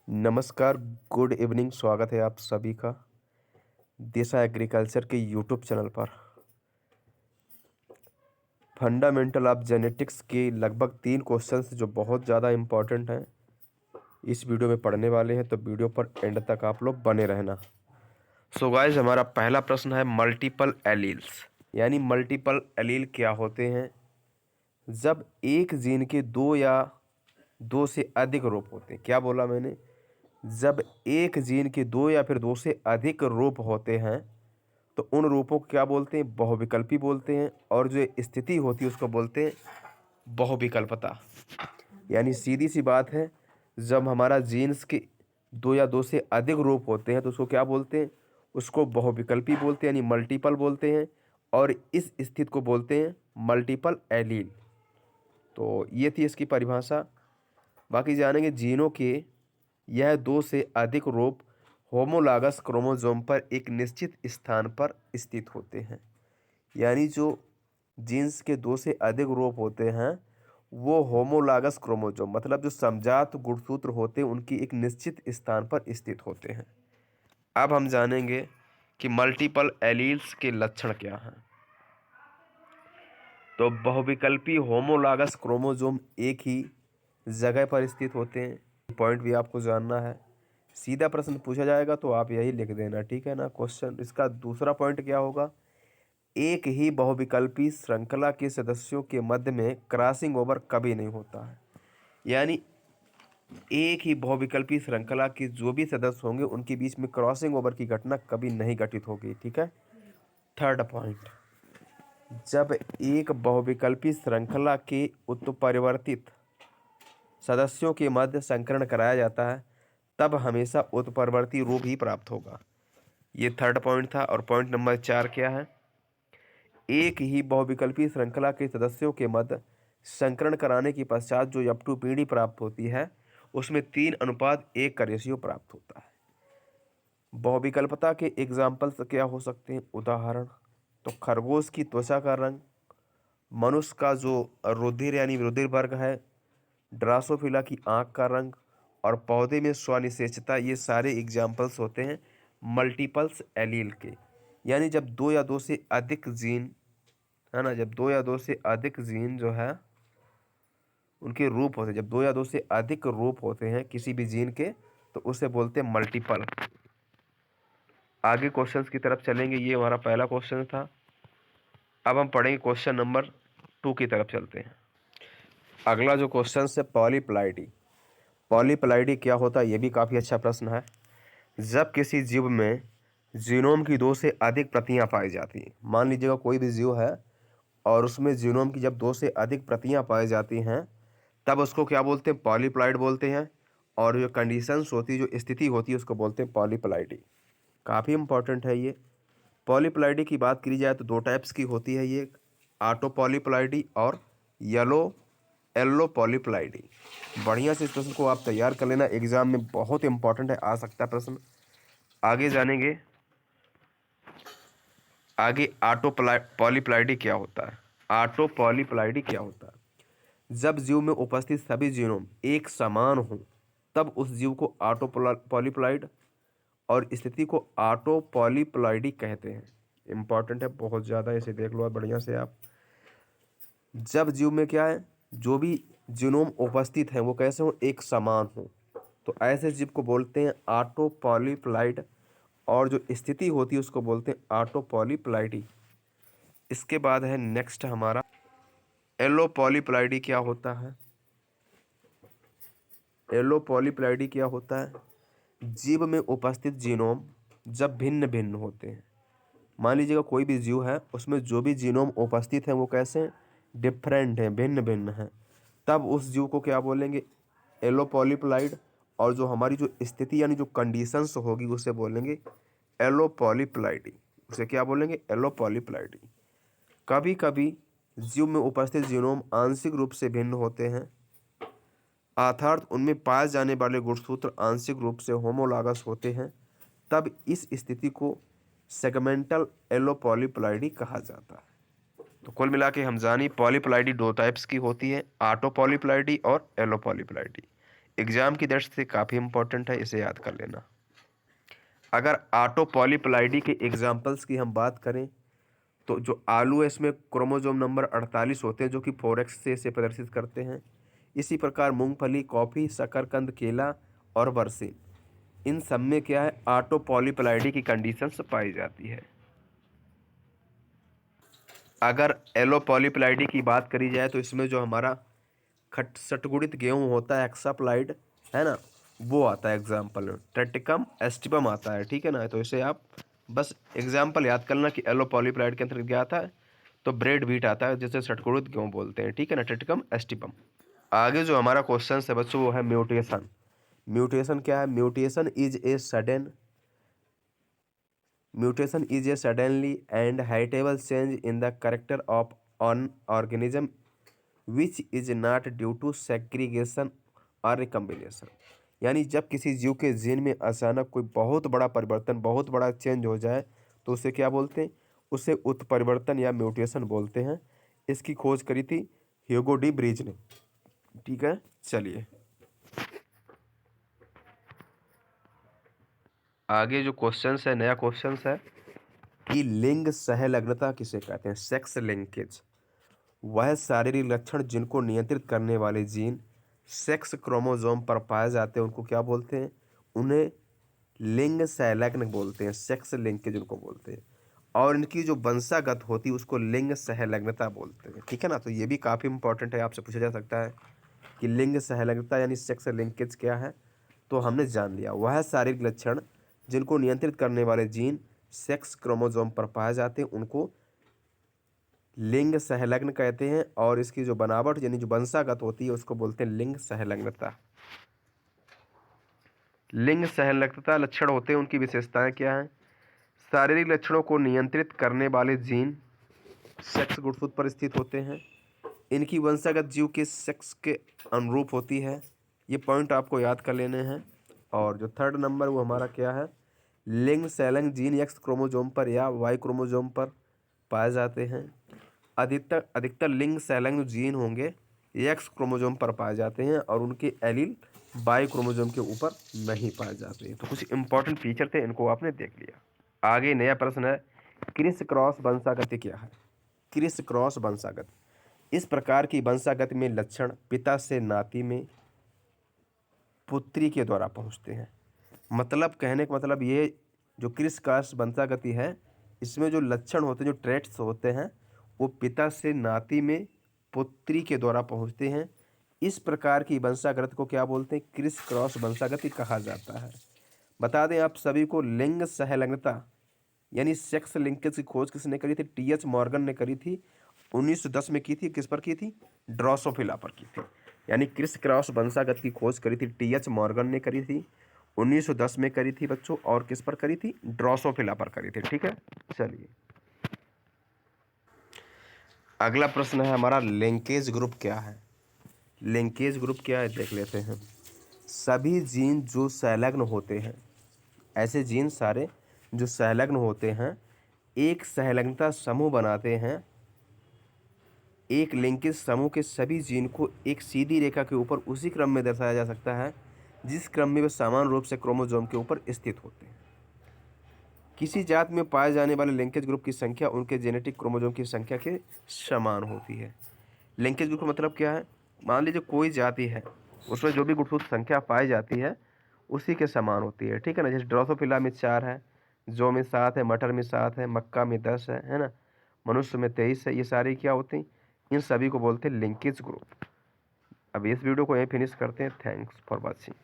नमस्कार, good evening. स्वागत है आप सभी का दिशा एग्रीकल्चर के यूट्यूब चैनल पर। फंडामेंटल ऑफ जेनेटिक्स के लगभग 3 क्वेश्चंस जो बहुत ज़्यादा इम्पोर्टेंट हैं इस वीडियो में पढ़ने वाले हैं, तो वीडियो पर एंड तक आप लोग बने रहना। सो गाइस, हमारा पहला प्रश्न है मल्टीपल एलील्स, यानी मल्टीपल एलील क्या होते हैं। जब एक जीन के 2 या 2 से अधिक रूप होते हैं। क्या बोला मैंने? जब एक जीन के 2 या फिर 2 से अधिक रूप होते हैं तो उन रूपों को क्या बोलते हैं? बहुविकल्पी बोलते हैं। और जो स्थिति होती है उसको बोलते हैं बहुविकल्पता। यानी सीधी सी बात है, जब हमारा जीन्स के 2 या 2 से अधिक रूप होते हैं तो उसको क्या बोलते हैं? उसको बहुविकल्पी बोलते हैं, यानी मल्टीपल बोलते हैं। और इस स्थिति को बोलते हैं मल्टीपल एलील। तो ये थी इसकी परिभाषा। बाकी जानेंगे जीनों के यह 2 से अधिक रूप होमोलॉगस क्रोमोसोम पर एक निश्चित स्थान पर स्थित होते हैं। यानी जो जीन्स के 2 से अधिक रूप होते हैं वो होमोलॉगस क्रोमोसोम, मतलब जो समजात गुणसूत्र होते हैं उनकी एक निश्चित स्थान पर स्थित होते हैं। अब हम जानेंगे कि मल्टीपल एलील्स के लक्षण क्या हैं। तो बहुविकल्पी होमोलॉगस क्रोमोसोम एक ही जगह पर स्थित होते हैं। पॉइंट भी आपको जानना है। सीधा प्रश्न पूछा जाएगा तो आप यही लिख देना, ठीक है ना। क्वेश्चन इसका दूसरा पॉइंट क्या होगा? एक ही बहुविकल्पी श्रृंखला के सदस्यों के मध्य में क्रॉसिंग ओवर कभी नहीं होता है। यानी एक ही बहुविकल्पी श्रृंखला के जो भी सदस्य होंगे उनके बीच में क्रॉसिंग ओवर की घटना कभी नहीं घटित होगी, ठीक है। थर्ड पॉइंट, जब एक बहुविकल्पी श्रृंखला के उत्परिवर्तित सदस्यों के मध्य संकरण कराया जाता है तब हमेशा उत्परिवर्ती रूप ही प्राप्त होगा। ये थर्ड पॉइंट था। और पॉइंट नंबर 4 क्या है? एक ही बहुविकल्पी श्रृंखला के सदस्यों के मध्य संकरण कराने के पश्चात जो F2 पीढ़ी प्राप्त होती है उसमें 3:1 का रेशियो प्राप्त होता है। बहुविकल्पता के एग्जाम्पल्स क्या हो सकते हैं? उदाहरण तो खरगोश की त्वचा का रंग, मनुष्य का जो रुधिर यानी रुधिर वर्ग है, ड्रासोफिला की आंख का रंग, और पौधे में स्वनिषेचता। ये सारे एग्जाम्पल्स होते हैं मल्टीपल्स एलील के। यानी जब 2 या 2 से अधिक जीन है ना, जब 2 या 2 से अधिक जीन जो है उनके रूप होते हैं, जब 2 या 2 से अधिक रूप होते हैं किसी भी जीन के तो उसे बोलते हैं मल्टीपल। आगे क्वेश्चंस की तरफ चलेंगे। ये हमारा पहला क्वेश्चन था। अब हम पढ़ेंगे क्वेश्चन नंबर 2 की तरफ चलते हैं। अगला जो क्वेश्चन है पॉलीप्लाइडी। पॉलीप्लाइडी क्या होता है? ये भी काफ़ी अच्छा प्रश्न है। जब किसी जीव में जीनोम की 2 से अधिक प्रतियां पाई जाती हैं, मान लीजिएगा कोई भी जीव है और उसमें जीनोम की जब 2 से अधिक प्रतियां पाई जाती हैं तब उसको क्या बोलते हैं? पॉलीप्लाइड बोलते हैं। और जो कंडीशंस होती है, जो स्थिति होती है, उसको बोलते हैं पॉलीप्लाइडी। काफ़ी इंपॉर्टेंट है ये। पॉलीप्लाइडी की बात की जाए तो 2 टाइप्स की होती है ये, ऑटो पॉलीप्लाइडी और येलो पॉलीप्लाइडी। बढ़िया से इस प्रश्न को आप तैयार कर लेना, एग्जाम में बहुत इंपॉर्टेंट है, आ सकता है प्रश्न। आगे जानेंगे। आगे ऑटो पॉलीप्लाइडी क्या होता है? ऑटो पॉलीप्लाइडी क्या होता है? जब जीव में उपस्थित सभी जीनोम एक समान हो तब उस जीव को ऑटो पॉलीप्लाइड और स्थिति को ऑटो पॉलीप्लाइडी कहते हैं। इंपॉर्टेंट है बहुत ज़्यादा, इसे देख लो बढ़िया से आप। जब जीव में क्या है, जो भी जीनोम उपस्थित है वो कैसे हो? एक समान हो, तो ऐसे जीव को बोलते हैं ऑटो पॉलीप्लाइड। और जो स्थिति होती है उसको बोलते हैं ऑटो पॉलीप्लाइडी। इसके बाद है नेक्स्ट हमारा एलो पॉलीप्लाइडी क्या होता है? एलो पॉलीप्लाइडी क्या होता है? जीव में उपस्थित जीनोम जब भिन्न भिन्न होते हैं, मान लीजिएगा कोई भी जीव है उसमें जो भी जीनोम उपस्थित हैं वो कैसे हैं? डिफरेंट हैं, भिन्न भिन्न हैं, तब उस जीव को क्या बोलेंगे? एलो पॉलीप्लाइड। और जो हमारी जो स्थिति यानी जो कंडीशंस होगी उसे बोलेंगे एलो पॉलीप्लाइडी। उसे क्या बोलेंगे? एलो पॉलीप्लाइडी। कभी कभी जीव में उपस्थित जीनोम आंशिक रूप से भिन्न होते हैं, अर्थात उनमें पाए जाने वाले गुणसूत्र आंशिक रूप से होमोलॉगस होते हैं, तब इस स्थिति को सेगमेंटल एलो पॉलीप्लाइडी कहा जाता है। तो कुल मिला के हम जानी पॉलीप्लाइडी 2 टाइप्स की होती है, ऑटो पॉलीप्लाइडी और एलो पॉलीप्लाइडी। एग्जाम की दृष्टि से काफ़ी इंपॉर्टेंट है, इसे याद कर लेना। अगर ऑटो पॉलीप्लाइडी के एग्जाम्पल्स की हम बात करें तो जो आलू है इसमें क्रोमोसोम नंबर 48 होते हैं जो कि 4x से इसे प्रदर्शित करते हैं। इसी प्रकार मूंगफली, कॉफ़ी, शकरकंद, केला और बरसीन, इन सब में क्या है, ऑटो पॉलीप्लाइडी की कंडीशंस पाई जाती है। अगर एलो पॉलीप्लाइडी की बात करी जाए तो इसमें जो हमारा सटगुणित गेहूँ होता है एक्साप्लाइड, है ना, वो आता है एग्जाम्पल में। ट्रेटिकम एस्टिपम आता है, ठीक है ना। तो इसे आप बस एग्जाम्पल याद करना कि एलो पॉलीप्लाइड के अंतर्गत क्या आता है, तो ब्रेड व्हीट आता है जिसे सटगुणित गेहूँ बोलते हैं, ठीक है ना, ट्रेटिकम एस्टिपम। आगे जो हमारा क्वेश्चन है बच्चों वो है म्यूटेशन। म्यूटेशन क्या है? Mutation is a suddenly and heritable change in the character of an organism which is not due to segregation और रिकम्बिनेशन। यानी जब किसी जीव के जीन में अचानक कोई बहुत बड़ा परिवर्तन, बहुत बड़ा चेंज हो जाए तो उसे क्या बोलते हैं? उसे उत्परिवर्तन या म्यूटेशन बोलते हैं। इसकी खोज करी थी ह्यूगो डी ब्रीज ने, ठीक है। चलिए आगे जो क्वेश्चन है, नया क्वेश्चन है कि लिंग सहलग्नता किसे कहते हैं? सेक्स लिंकेज वह शारीरिक लक्षण जिनको नियंत्रित करने वाले जीन सेक्स क्रोमोसोम पर पाए जाते हैं उनको क्या बोलते हैं? उन्हें लिंग सहलग्न बोलते हैं, सेक्स लिंकेज उनको बोलते हैं। और इनकी जो वंशागत होती है उसको लिंग सहलग्नता बोलते हैं, ठीक है ना। तो ये भी काफ़ी इंपॉर्टेंट है, आपसे पूछा जा सकता है कि लिंग सहलग्नता यानी सेक्स लिंकेज क्या है। तो हमने जान लिया, वह शारीरिक लक्षण जिनको नियंत्रित करने वाले जीन सेक्स क्रोमोसोम पर पाए जाते हैं उनको लिंग सहलग्न कहते हैं। और इसकी जो बनावट यानी जो वंशागत होती है उसको बोलते हैं लिंग सहलग्नता। लिंग सहलग्नता लक्षण होते हैं, उनकी विशेषताएं क्या हैं? शारीरिक लक्षणों को नियंत्रित करने वाले जीन सेक्स गुणसूत्र पर स्थित होते हैं। इनकी वंशागत जीव के सेक्स के अनुरूप होती है। ये पॉइंट आपको याद कर लेने हैं। और जो थर्ड नंबर वो हमारा क्या है? लिंग सहलग्न जीन एक्स क्रोमोसोम पर या वाई क्रोमोसोम पर पाए जाते हैं। अधिकतर लिंग सहलग्न जीन होंगे एक्स क्रोमोसोम पर पाए जाते हैं और उनके एलील वाई क्रोमोसोम के ऊपर नहीं पाए जाते हैं। तो कुछ इंपॉर्टेंट फीचर थे, इनको आपने देख लिया। आगे नया प्रश्न है, क्रिस क्रॉस वंशागति क्या है? क्रिस क्रॉस वंशागति इस प्रकार की वंशागति में लक्षण पिता से नाती में पुत्री के द्वारा पहुंचते हैं। मतलब कहने का मतलब ये जो क्रिस क्रॉस वंशागति है इसमें जो लक्षण होते हैं, जो ट्रेट्स होते हैं, वो पिता से नाती में पुत्री के द्वारा पहुंचते हैं। इस प्रकार की वंशागति को क्या बोलते हैं? क्रिस क्रॉस वंशागति कहा जाता है। बता दें आप सभी को, लिंग सहलग्नता यानी सेक्स लिंकेज की खोज किसने करी थी? टी.एच. मॉर्गन ने करी थी, 1910 में की थी। किस पर की थी? ड्रोसोफिला पर की थी। यानी क्रिस क्रॉस वंशागत की खोज करी थी टी.एच. मॉर्गन ने करी थी, 1910 में करी थी बच्चों। और किस पर करी थी? ड्रोसोफिला पर करी थी, ठीक है। चलिए अगला प्रश्न है हमारा, लिंकेज ग्रुप क्या है? लिंकेज ग्रुप क्या है देख लेते हैं। सभी जीन जो संलग्न होते हैं, ऐसे जीन सारे जो संलग्न होते हैं एक संलग्नता समूह बनाते हैं। एक लिंकेज समूह के सभी जीन को एक सीधी रेखा के ऊपर उसी क्रम में दर्शाया जा सकता है जिस क्रम में वे समान रूप से क्रोमोसोम के ऊपर स्थित होते हैं। किसी जात में पाए जाने वाले लिंकेज ग्रुप की संख्या उनके जेनेटिक क्रोमोसोम की संख्या के समान होती है। लिंकेज ग्रुप का मतलब क्या है? मान लीजिए कोई जाति है, उसमें जो भी गुणसूत्र संख्या पाई जाती है उसी के समान होती है, ठीक है ना। जैसे ड्रोसोफिला में 4 है, जौ में 7 है, मटर में 7 है, मक्का में 10 है ना, मनुष्य में 23 है। ये सारी क्या होती हैं? इन सभी को बोलते हैं लिंकेज ग्रुप। अब इस वीडियो को यहीं फिनिश करते हैं। Thanks for watching.